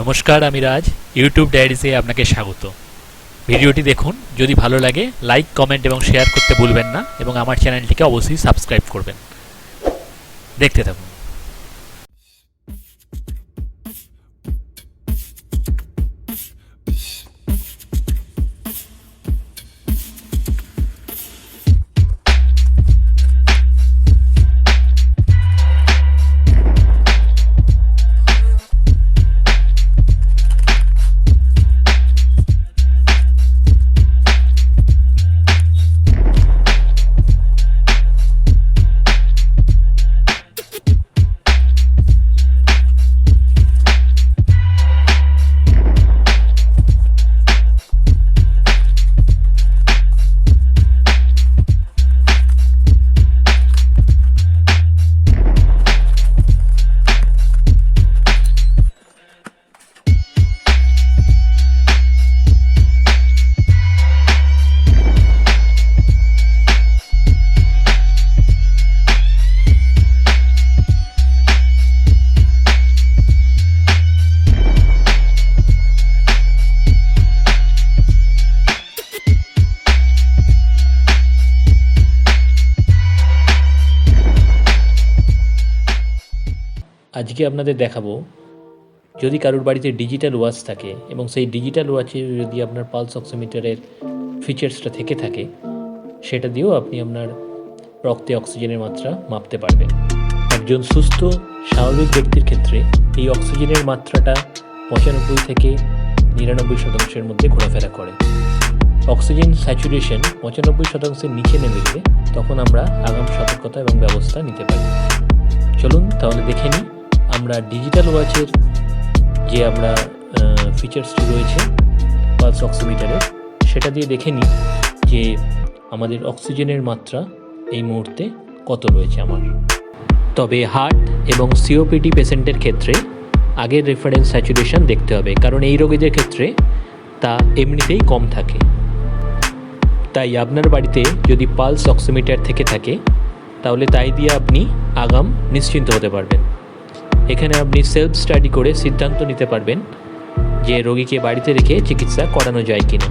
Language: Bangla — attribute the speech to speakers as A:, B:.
A: নমস্কার, আমি রাজ। ইউটিউব ডায়েরিজে আপনাকে স্বাগত। ভিডিওটি দেখুন, যদি ভালো লাগে লাইক, কমেন্ট এবং শেয়ার করতে ভুলবেন না এবং আমার চ্যানেলটিকে অবশ্যই সাবস্ক্রাইব করবেন। দেখতে থাকুন। আজকে আপনাদের দেখাবো, যদি কারোর বাড়িতে ডিজিটাল ওয়াচ থাকে এবং সেই ডিজিটাল ওয়াচে যদি আপনার পালস অক্সিমিটারের ফিচার্সটা থেকে থাকে, সেটা দিয়েও আপনি আপনার রক্তে অক্সিজেনের মাত্রা মাপতে পারবেন। একজন সুস্থ স্বাভাবিক ব্যক্তির ক্ষেত্রে এই অক্সিজেনের মাত্রাটা 95 থেকে 99% মধ্যে ঘোরাফেরা করে। অক্সিজেন স্যাচুরেশন 95% নিচে নেমে গেলে তখন আমরা আগাম সতর্কতা এবং ব্যবস্থা নিতে পারি। চলুন তাহলে দেখে নিই আমরা ডিজিটাল ওয়াচের যে আমরা ফিচার্সটি রয়েছে পালস অক্সিমিটারের, সেটা দিয়ে দেখে নিই যে আমাদের অক্সিজেনের মাত্রা এই মুহূর্তে কত রয়েছে আমার। তবে হার্ট এবং সিওপিডি পেশেন্টের ক্ষেত্রে আগের রেফারেন্স স্যাচুরেশন দেখতে হবে, কারণ এই রোগীদের ক্ষেত্রে তা এমনিতেই কম থাকে। তাই আপনার বাড়িতে যদি পালস অক্সিমিটার থেকে থাকে তাহলে তাই দিয়ে আপনি আগাম নিশ্চিন্ত হতে পারবেন। এখানে আপনি সেলফ স্টাডি করে সিদ্ধান্ত নিতে পারবেন যে রোগীকে বাড়িতে রেখে চিকিৎসা করানো যায় কিনা।